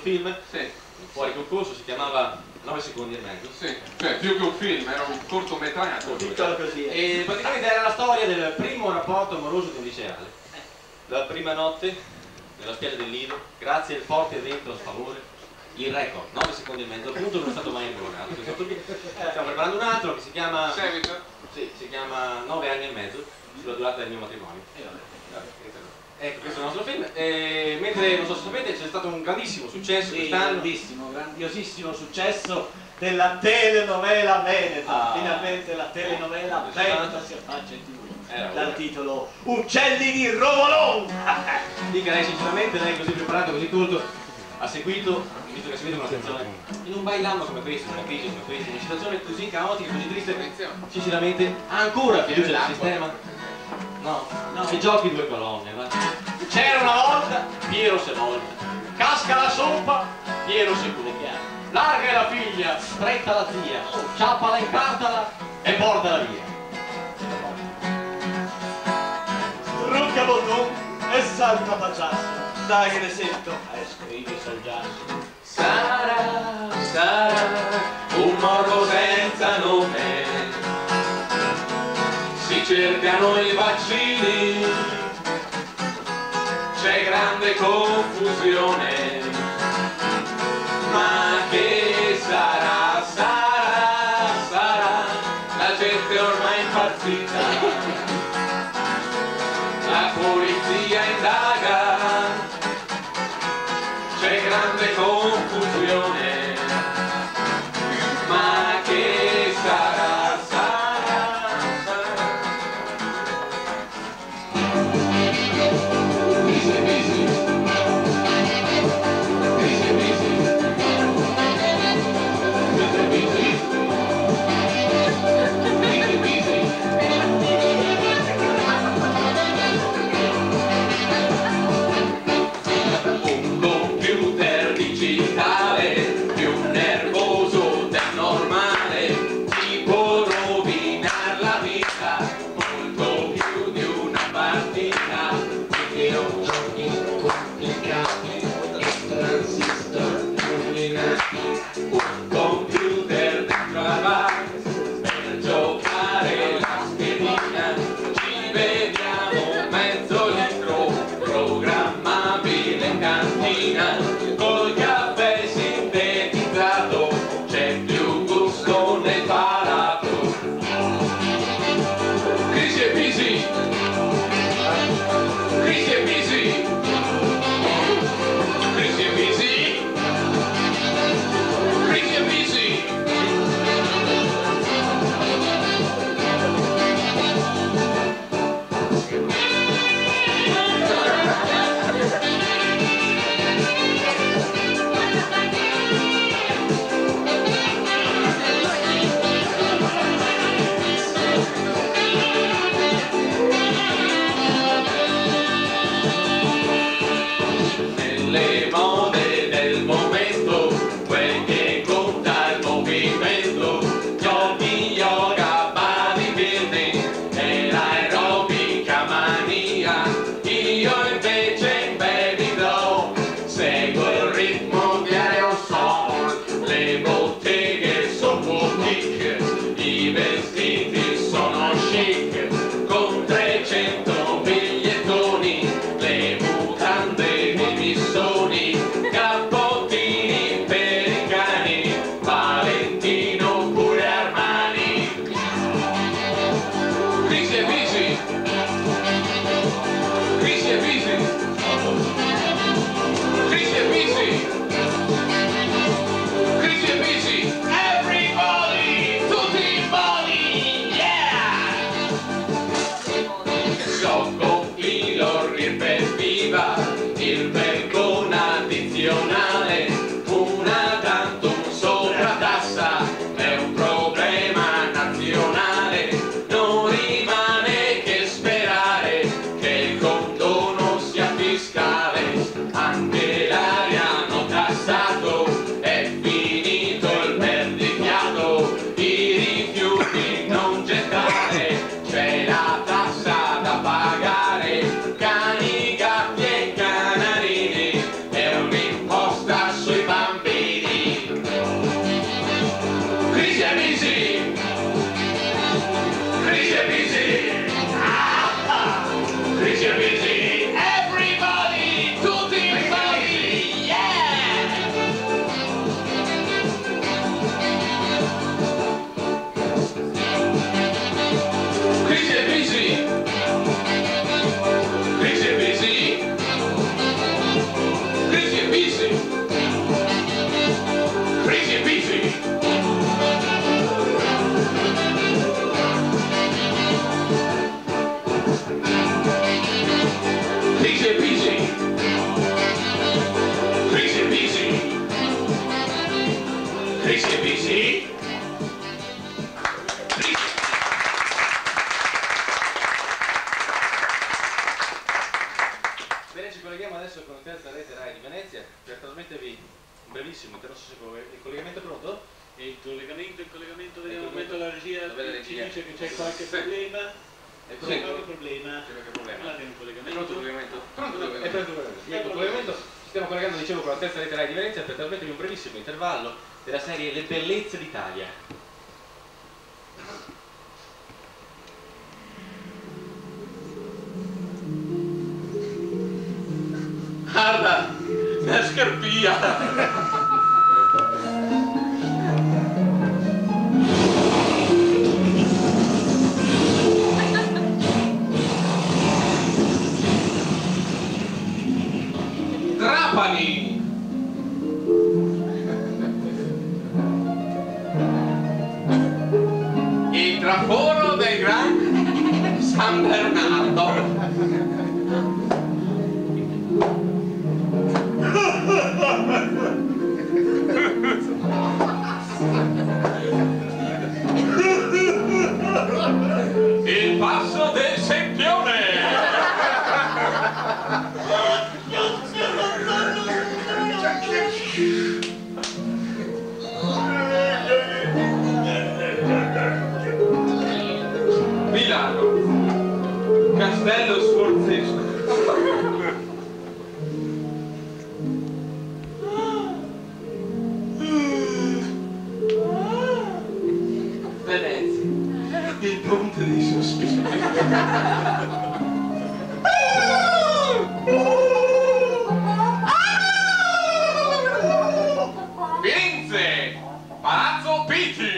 film Sì. fuori concorso, si chiamava 9 secondi e mezzo. Sì, cioè più che un film, era un cortometraggio. Piccolo così. E praticamente era la storia del primo rapporto amoroso di un liceale. La prima notte, nella spiaggia del Lido, grazie al forte vento a sfavore, il record, 9 secondi e mezzo, appunto non è stato mai prorogato. Stiamo preparando un altro che si chiama... Seguito? Sì, si chiama 9 anni e mezzo, sulla durata del mio matrimonio. Ecco, questo è il nostro film. Mentre, non so se sapete, c'è stato un grandissimo successo quest'anno. Grandissimo, grandiosissimo successo della telenovela veneta. Finalmente la telenovela veneta si affaccia in TV. Dal titolo Uccelli di Rovolon. Dica lei sinceramente, lei così preparato, così colto, ha seguito, visto che ha seguito una situazione in un bailando come questo, in una crisi come questa, in una situazione così caotica, così triste, sinceramente ha ancora fiducia nel sistema? No, si giochi due colonne, va. C'era una volta, Piero se volta, casca la sompa, Piero si cucchia, larga la figlia, stretta la zia, ciappala e cartala e portala via. Rucca bottone e salta paciasso. Dai che ne sento. Scrivi sul giasso. Sarà un morbo senza nome, si cercano i vaccini, c'è grande confusione, ma che sarà, la gente ormai è impazzita, la polizia indaga, c'è grande confusione, ma che sarà. Un computer dentro la bar per giocare la schedina, ci beviamo mezzo litro programmabile in cantina, col caffè brevissimo, non so se il collegamento è pronto? E il collegamento, vediamo un momento la regia ci dice che c'è qualche problema. Qualche problema. Guardate un collegamento. Pronto il collegamento? Pronto il collegamento. Ecco il collegamento. Ci stiamo collegando, dicevo, con la terza lettera di Venezia per trasmettervi un brevissimo intervallo della serie Le bellezze d'Italia. Guarda, la scarpia! Trapani! Il traforo del Gran San Bernardo! Il passo del Sempione! Milano, Castello Sforzesco. Venezia, il ponte dei sospiri. Firenze, Palazzo Pitti.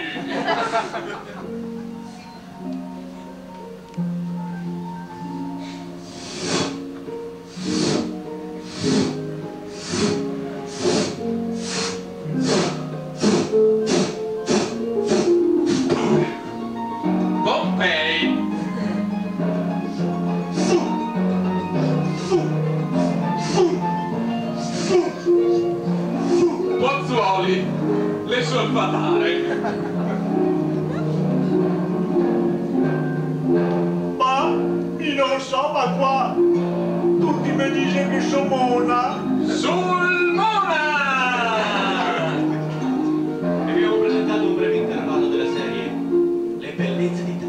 Pozzuoli, le solfatare. Ma, non so, ma qua tutti mi dicono che sono mona. Sul Mona! E abbiamo presentato un breve intervallo della serie Le bellezze d'Italia.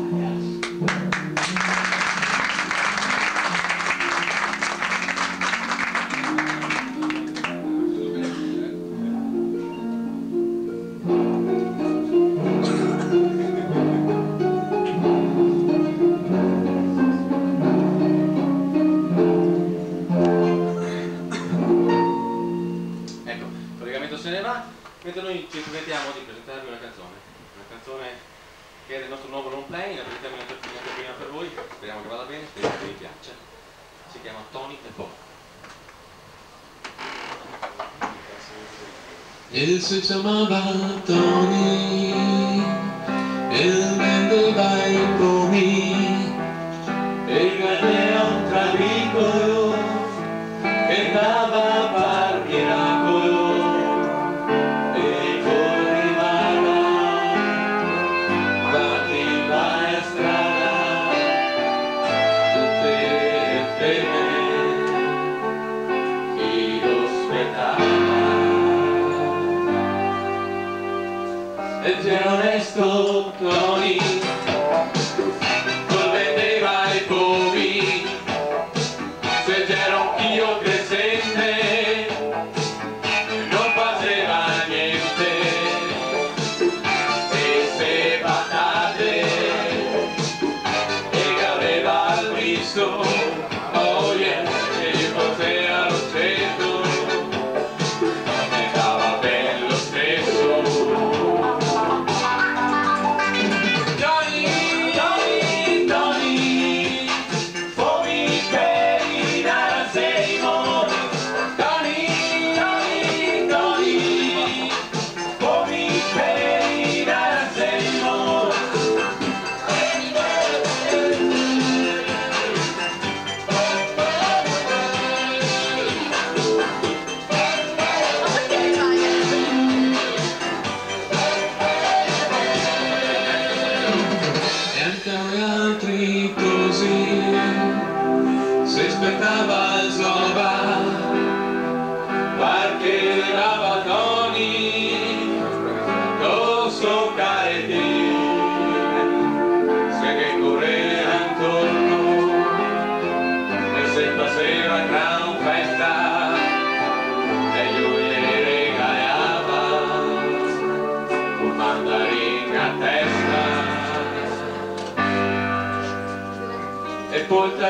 Se ne va, mentre noi ci permettiamo di presentarvi una canzone che è del nostro nuovo long play, la presentiamo in prima per voi, speriamo che vada bene, speriamo che vi piaccia. Si chiama Tony e Bob. Él se chiamava Tony, él vendeva i pomi e ganava un trabicolo che dava par miracolo. Era onesto Tony, non vendeva i pomi, se c'era un chio crescente non faceva niente, e se patate e che aveva il visto, oh yeah, e gli faceva lo stesso, ne dava bello stesso.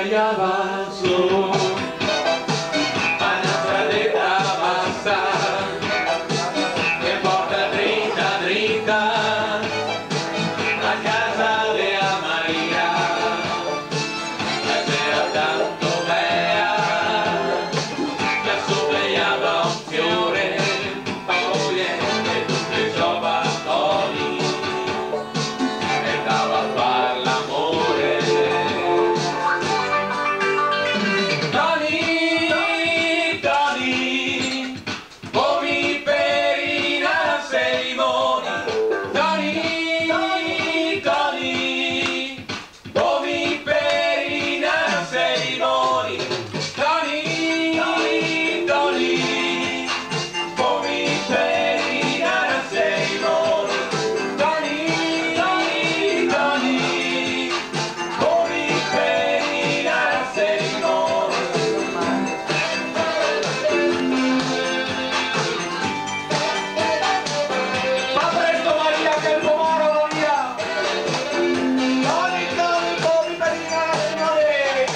allá avanzo, a la stradetta bassa, che porta dritta dritta a casa della Maria, la sera tanto bella, che assomigliava a un fiore, oh yeah, e tutti i giovattoli, e dava a far l'amore. Tony, Tony, come per i cerimoni. Tony, Tony, Tony, come per i cerimoni. Tony, Tony, Tony, come per i cerimoni. Tony, Tony, Tony, come per i cerimoni. Ma presto Maria che il pomodoro via! Toni, Toni, come per i nazionali!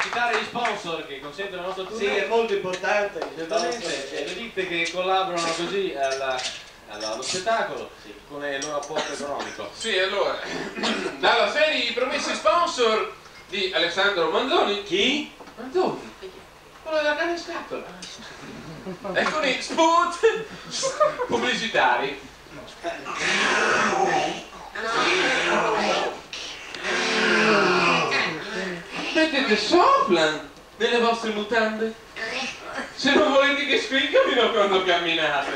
Citare gli sponsor che consentono la nostra Sì, è tournée. molto importante. Certamente, le ditte che collaborano così allo spettacolo con il loro apporto economico. Sì, allora, dalla serie I Promessi Sponsor di Alessandro Manzoni. Chi? Manzoni? Quello della carne in scatola. E con i spot pubblicitari. Mettete Soflan nelle vostre mutande. Se non volete che scriccamino quando camminate.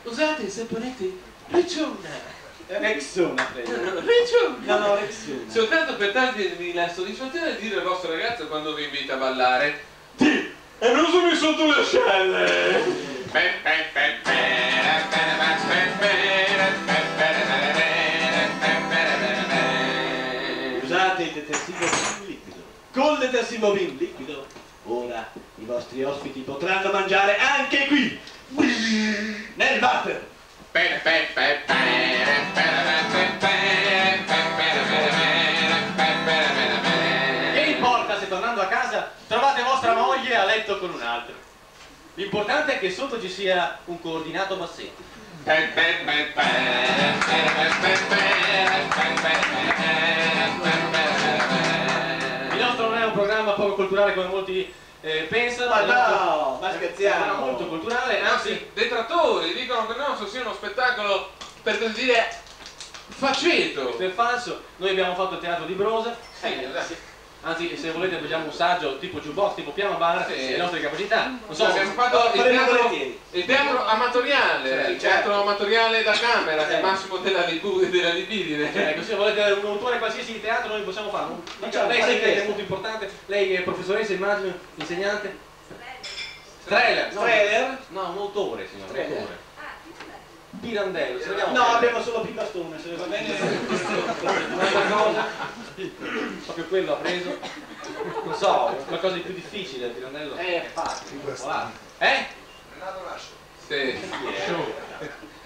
Usate il saponete Ricciona. Rexona, prego. Ricciona. No, Rexona. Soltanto per darvi la soddisfazione di dire al vostro ragazzo quando vi invita a ballare: Ti, e non sono sotto le ascelle. Usate il detersivo Vim liquido. Col detersivo Vim liquido, ora i vostri ospiti potranno mangiare anche qui, nel water. Che importa se tornando a casa trovate vostra moglie a letto con un altro? L'importante è che sotto ci sia un coordinato bassetto. Il nostro non è un programma poco culturale come molti pensano. Ma il nostro no, ma è un scherziamo. programma molto culturale, anzi Anzi, detrattori dicono che il nostro sia uno spettacolo, per così dire, faceto. per falso. Noi abbiamo fatto il teatro di Brosa. Esatto. Anzi, se volete facciamo un saggio tipo jukebox, tipo piano bar, Sì. le nostre capacità. Non so, Abbiamo fatto faremo volentieri. il teatro amatoriale, Sì, il teatro amatoriale da camera, Sì. il massimo della libidine. ecco, se volete un autore qualsiasi di teatro noi possiamo farlo. Facciamo, Lei fare sì che è questo. molto importante, lei è professoressa, immagino, insegnante. Streller. Streller? No, un autore, signor, un Streller. autore. Pirandello, se vogliamo. No, abbiamo solo Pibastone, se ne va bene. Un'altra cosa, proprio quello ha preso, non so, qualcosa di più difficile, Pirandello. Facile. Voilà. Sì.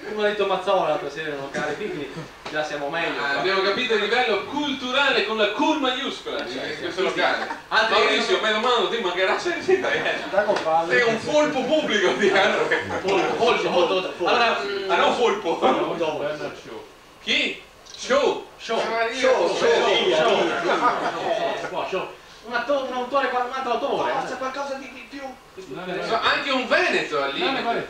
Uno ha detto Mazzola l'altra sera in un locale qui, quindi già siamo meglio. Abbiamo capito il livello culturale con la Q maiuscola in questo locale. Altri- Maurizio, mi domando, ti mancherà sei un folpo pubblico di Molto. Allora, Ah, non folpo. No. Chi? Show. show. Show. Un autore, un altro autore. Forza qualcosa di più. Anche un veneto al limite.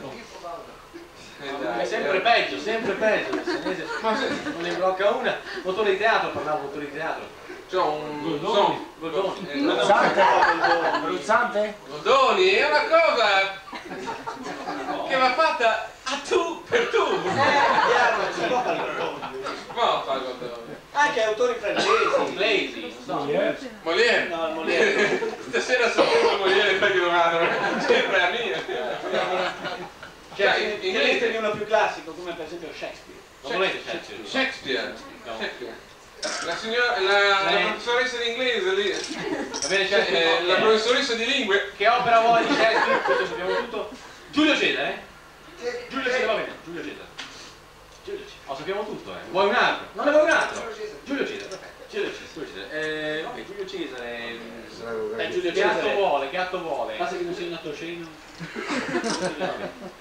È sempre peggio, il senese non ne blocca una. Motore di teatro, parlavo motore di teatro. C'è un Goldoni. Bruzzante? Goldoni è una cosa che va fatta a tu per tu. Si può fare il Goldoni. Ma fa Goldoni. Anche autori francesi, inglesi, non so. Molière? No, Molière. Stasera sapevo Molière perché domanda, sempre la mia. Cioè, inglese è uno più classico, come per esempio Shakespeare. Non volete Shakespeare? Shakespeare. La signora, la professoressa di inglese lì. Va bene, La professoressa di lingue. Che opera vuoi di Shakespeare? Questo sappiamo tutto. Giulio Cesare? Giulio Cesare, va bene, Giulio Cesare. Oh, sappiamo tutto, Vuoi un altro? Non ne vuoi un altro? Giulio Cesare, perfetto. Giulio Cesare. Vabbè, Giulio Cesare. Giulio Che atto Cesare. vuole? Che atto vuole? Basta che non sia nato sceno.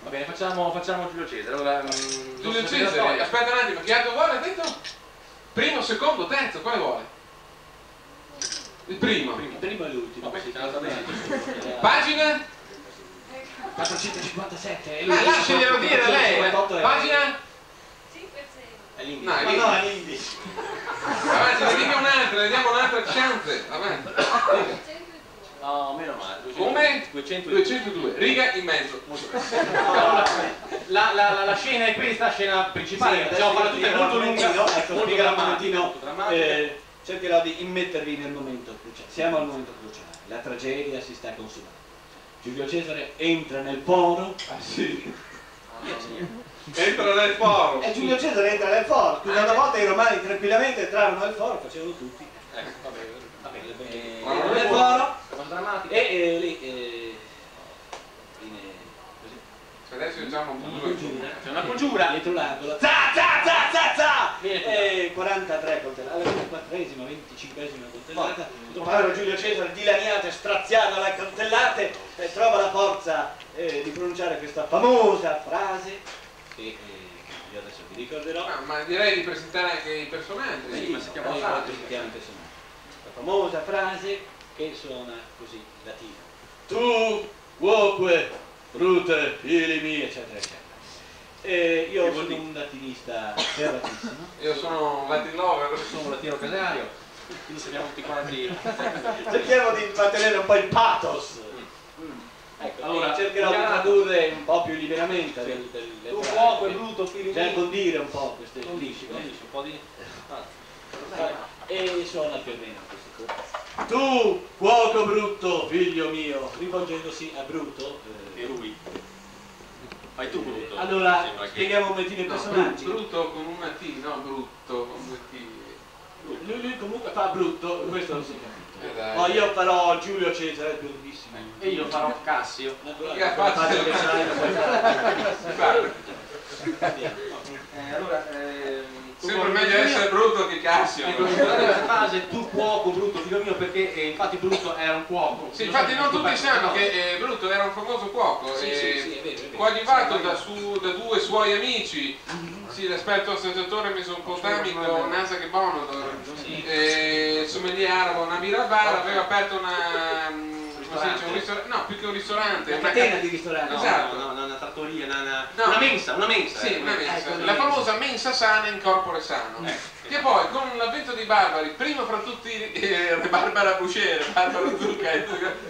Va bene, facciamo Giulio Cesare. Allora, Giulio Cesare, aspetta un attimo, che atto vuole, ha detto? Primo, secondo, terzo, quale vuole? Il primo. Il primo e l'ultimo. Vabbè, sì, te la sta bene. Pagina? 457. Lasciglielo dire lei. Pagina? È l'indice. No, è Ma lì. no, è l'indice. Avanti, ne dica un'altra, ne diamo un'altra chance. Avanti. No, meno male. Come? 202. 202. Riga in mezzo. Allora, la scena è questa, scena principale. Possiamo farla tutta, è molto lunga, molto drammatica. Cercherò di immettervi nel momento cruciale. Siamo al momento cruciale. La tragedia si sta consumando. Giulio Cesare entra nel foro. Ah sì. Entra nel foro. E Giulio Cesare entra nel foro. Una volta i romani tranquillamente entravano nel foro, facevano tutti. Ecco, va bene. Entra nel foro Cosa drammatica. e lì Adesso diciamo un due. C'è una congiura. dietro l'angolo. Za za za za za! Viene. 43 coltellate, alla 24esima, 25esima coltellata. Povero Giulio Cesare, dilaniato e straziato dalle coltellate, trova la forza di pronunciare questa famosa frase che io adesso vi ricorderò. Ma direi di presentare anche i personaggi. Sì, ma sappiamo la famosa frase che suona così in latino. Tu, uoque, brute, figli miei, eccetera, eccetera. Io sono un latinista ferratissimo. Io sono un Latin lover. Sono un latino casario. Quindi siamo tutti quanti. Cerchiamo di mantenere un po' il pathos. Ecco, Allora, cercherò di tradurre un po' più liberamente Tu fuoco e brutto, figlio cioè mio. condire un po' queste Condisci, un po' di. e suona più o meno così. Tu, cuoco brutto, figlio mio, rivolgendosi a Bruto. E lui. Fai tu brutto. Allora, Sembra che- spieghiamo un pochettino i personaggi. Brutto con una T, no brutto con due T. Lui comunque fa brutto, questo lo si è capito. Dai. Poi io farò Giulio Cesare, bellissimo. E io farò Cassio. Naturalmente, Che ha fatto? faccio che sai, lo puoi fare. Allora, Sempre meglio essere brutto che Cassio. Ecco, ricordate questa frase, tu cuoco, brutto, figlio mio, perché infatti Brutto era un cuoco. Sì, infatti non tutti sanno che Brutto era un famoso cuoco, Sì, è vero. coadiuvato da due suoi amici, sì, l'esperto assaggiatore mesopotamico Nasa che Bonodor, sommelier arabo Nabil Albar, aveva aperto una... come si dice, un ristorante, no, più che un ristorante, Una catena di ristoranti. Esatto. Una trattoria, una No. mensa. Sì, una mensa. Ecco, La famosa mensa sana in corpore sano. Che poi con l'avvento dei barbari, prima fra tutti Barbara Boucher, Barbara Zucca e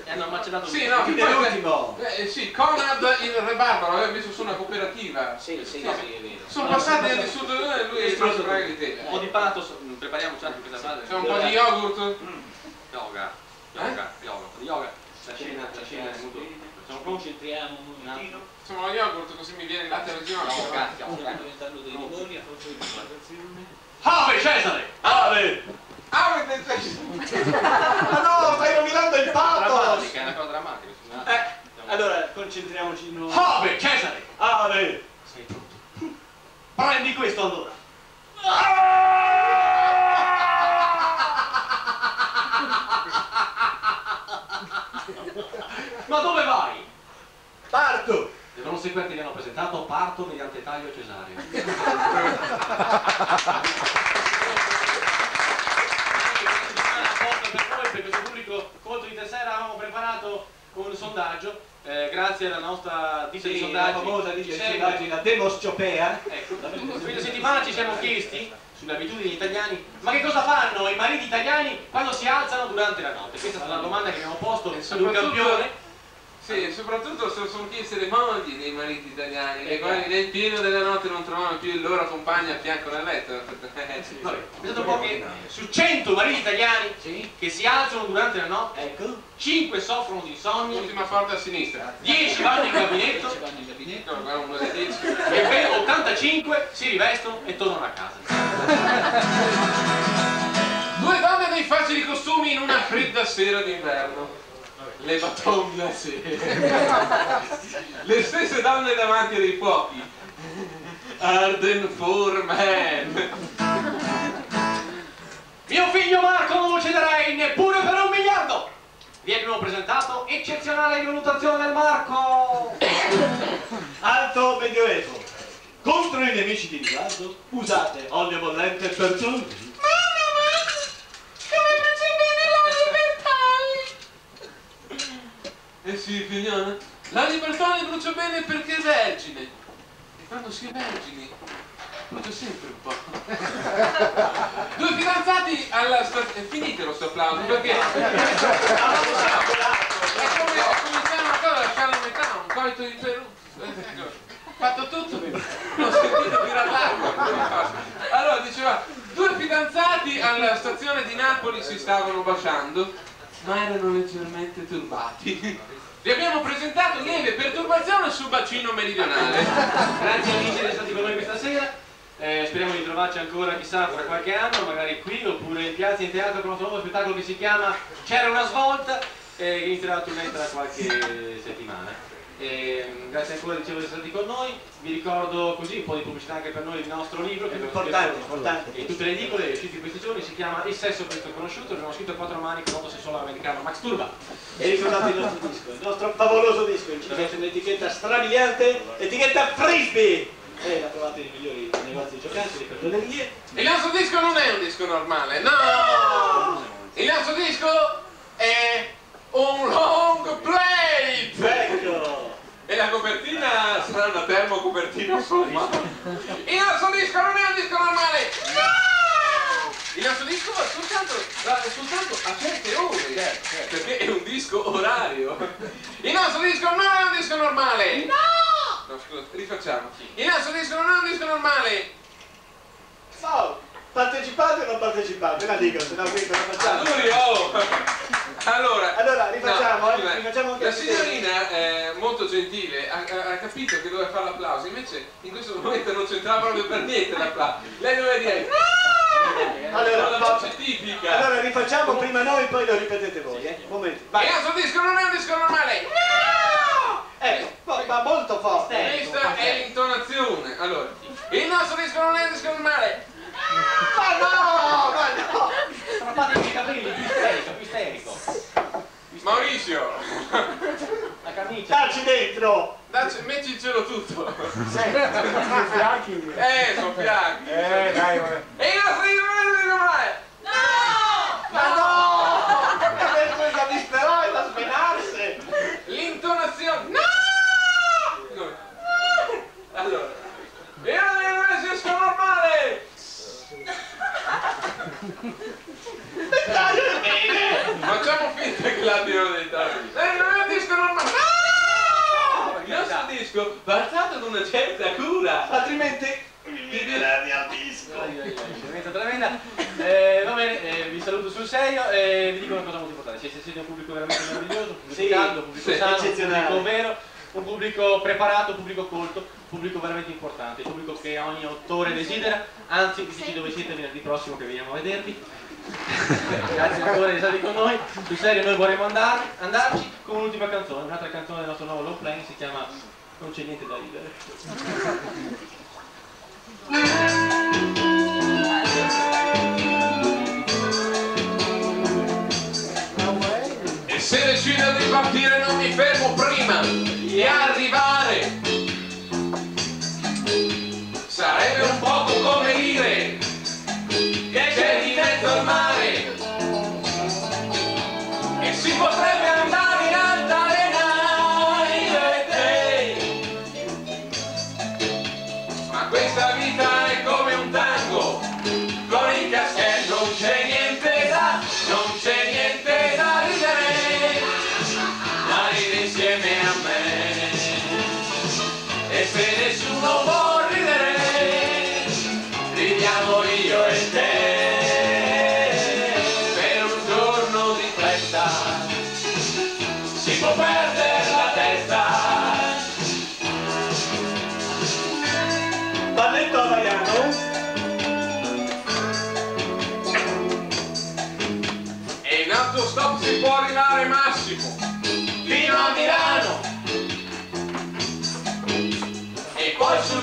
hanno macellato sì, no, che Chi poi, è l'ultimo? sì, Conrad il re barbaro aveva messo su una cooperativa. Sì, è vero. Sono passati anni su e lui è rimasto bravo di te. un po' di pathos, prepariamoci anche questa frase. C'è un po' di yogurt. Yoga. La scena è molto. Siamo pronti? Concentriamo un momentino. Insomma lo yogurt così mi viene il latte alle ginocchia. Stiamo diventando dei demoni a fronte di situazione. Ave Cesare! Ave! Avete Ma no, stai rovinando il pathos! Drammatica, è una cosa drammatica. Scusate. Allora, concentriamoci noi. Ave Cesare! Ave! Sei pronto? Prendi questo allora! Ma dove vai? Parto! Le non seguenti mi hanno presentato parto mediante taglio cesareo. Per questo pubblico colto di stasera avevamo preparato un sondaggio, grazie alla nostra ditta di Sì, la sondaggi. famosa ci dice segue. sondaggi, la Demosciopea. Ecco, questa settimana ci siamo chiesti sulle abitudini degli italiani, ma che cosa fanno i mariti italiani quando si alzano durante la notte? Questa è stata la domanda che abbiamo posto ad un campione. Sì, soprattutto se lo sono chieste le mogli dei mariti italiani, che poi nel pieno della notte non trovano più il loro compagno a fianco nel letto. Vabbè, pensate un po' che su 100 mariti italiani che si alzano durante la notte, 5 soffrono di insonnia, Ultima porta a sinistra. 10 vanno in gabinetto No, guarda, uno dei 10. e ben 85 si rivestono e tornano a casa. Due donne dei facili costumi in una fredda sera d'inverno. Le batonne a sera. Le stesse donne davanti ai fuochi. Arden for man. Mio figlio Marco non lo cederei neppure per 1 miliardo! Vi abbiamo presentato eccezionale valutazione del Marco! Alto medioevo. Contro i nemici di riguardo usate olio bollente per tutti. Eh sì, figlione. La libertà ne brucia bene perché è vergine. E quando si è vergini, brucia sempre un po'. Due fidanzati alla stazione. Finitelo sto applauso, perché è come una cosa a lasciare a metà, un coito di Perù. Fatto tutto, non ho sentito tirare l'acqua. Allora diceva, due fidanzati alla stazione di Napoli si stavano baciando, ma erano leggermente turbati. Vi abbiamo presentato lieve perturbazione sul bacino meridionale. Grazie amici di essere stati con noi questa sera. Speriamo di trovarci ancora, chissà, fra qualche anno, magari qui oppure in piazza, in teatro, con il nostro nuovo spettacolo che si chiama C'era una svolta, che inizierà a tournée tra qualche settimana. Grazie ancora, dicevo, di essere stati con noi. Vi ricordo così un po' di pubblicità anche per noi, il nostro libro che è Importante. in tutte le edicole, è uscito in questi giorni, si chiama Il sesso presto conosciuto, l'abbiamo scritto a 4 mani con l'otto sessuale americano Max Turba. E ricordate il nostro disco, il nostro favoloso disco, incluso un'etichetta strabiliante, etichetta Frisbee! E la trovate nei migliori negozi di giocattoli, di cartolerie. Il nostro disco non è un disco normale, no! Il nostro disco è un long plate! Ecco! E la copertina sarà una termocopertina insomma. Il nostro disco non è un disco normale! No! Il nostro disco va soltanto a certe ore, perché è un disco orario. Il nostro disco non è un disco normale! No! No, scusa, rifacciamo. Il nostro disco non è un disco normale! No! Partecipate o non partecipate? La dico, se no qui cosa facciamo? Allora, rifacciamo, no, rifacciamo anche la signorina, molto gentile, ha capito che doveva fare l'applauso, invece in questo momento non c'entrava proprio per niente l'applauso. Lei doveva dire no! Allora, la voce tipica. Allora rifacciamo prima noi, poi lo ripetete voi, Momento. Vai. Il nostro disco non è un disco normale! No! Ma molto forte. Questa è l'intonazione. Allora, il nostro disco non è un disco normale! Ma no! Strappatevi i capelli, più isterico. Maurizio! La camicia. Dacci dentro! Metticelo tutto! Sono fianchi! Sono fianchi! Dai, vabbè. E il nostro disco non è un disco normale! Ma no! Adesso da disperare, da smenarsi! L'intonazione! No! Allora, io non è un disco normale! Facciamo finta che l'abbiano detto. Non è un disco normale. No! Il nostro disco basato ad una certa cura. Altrimenti mi viene al disco. Veramente tremenda. Va bene, vi saluto sul serio e vi dico una cosa molto importante. Siete un pubblico veramente meraviglioso, un pubblico caldo, un pubblico sano, un pubblico vero, un pubblico preparato, un pubblico colto, un pubblico veramente importante, un pubblico che ogni autore desidera. Anzi, dici dove siete venerdì prossimo che veniamo a vedervi. Grazie ancora di essere stati con noi. Sul serio noi vorremmo andarci con un'ultima canzone, un'altra canzone del nostro nuovo long play, si chiama Non c'è niente da ridere. E se decido di partire non mi fermo prima di arrivare. Sarebbe un poco come dire che c'è di mezzo al mare e si potrebbe andare in altalena io e te. Ma questa vita è come un tango con il caschetto, non c'è niente da ridere, ma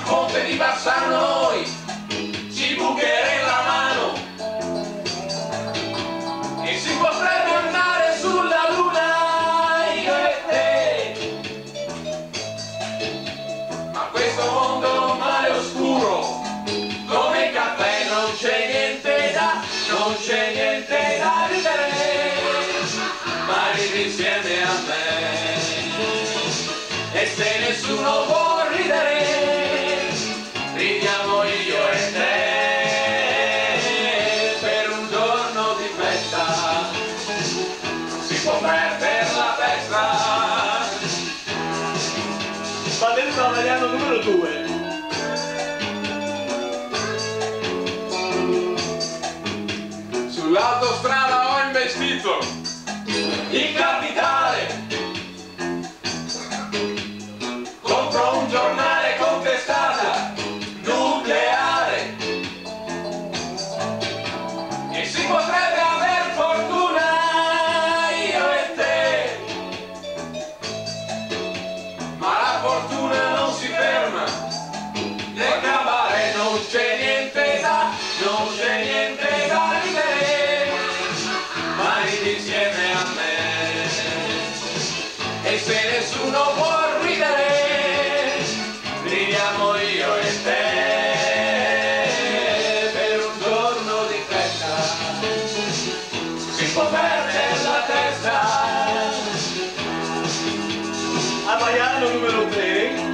ponte di Bassano noi ci bucheremo la mano e si potrebbe andare sulla luna io e te, ma questo mondo ormai è oscuro come il caffè, non c'è niente da ridere, ma ridi insieme a me. E se nessuno può ridere, ridiamo io e te, per un giorno di festa, si può perdere la testa. Va dentro all'italiano numero 2. Sull'autostrada ho investito il capitale, compro un giornale con testata nucleare e si potrebbe aver fortuna io e te, ma la fortuna non si ferma nel cabaret, non c'è niente da ridere, ma ridi insieme a me. E se nessuno può ridere, ridiamo io e te, per un giorno di festa, si può perdere la testa. Havaiano numero 3.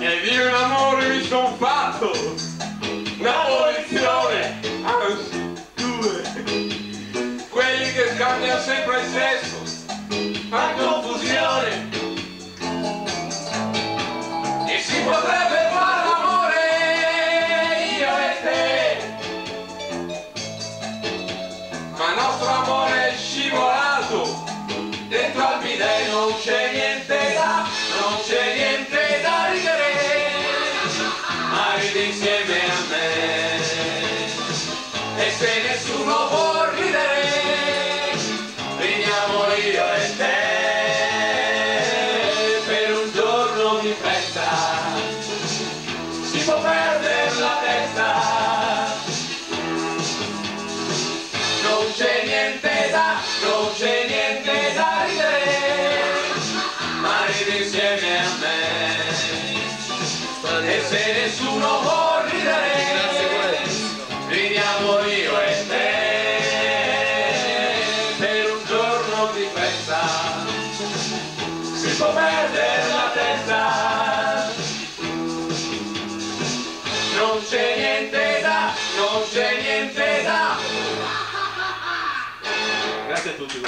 E di un amore mi son fatto un'abolizione, anzi 2, quelli che scambiano sempre il sesso fa confusione e si potrebbe fare l'amore io e te, ma il nostro amore è scivolato dentro al bidet, non c'è niente da ridere, ma ridi insieme a me. E se nessuno può ridere, ridiamo io e te, per un giorno di festa, si può perdere la testa, non c'è niente da ridere, ma ridi insieme a me. E se nessuno può ridere, ridiamo io e te, per un giorno di festa, si può perdere la testa, non c'è niente da Grazie a tutti.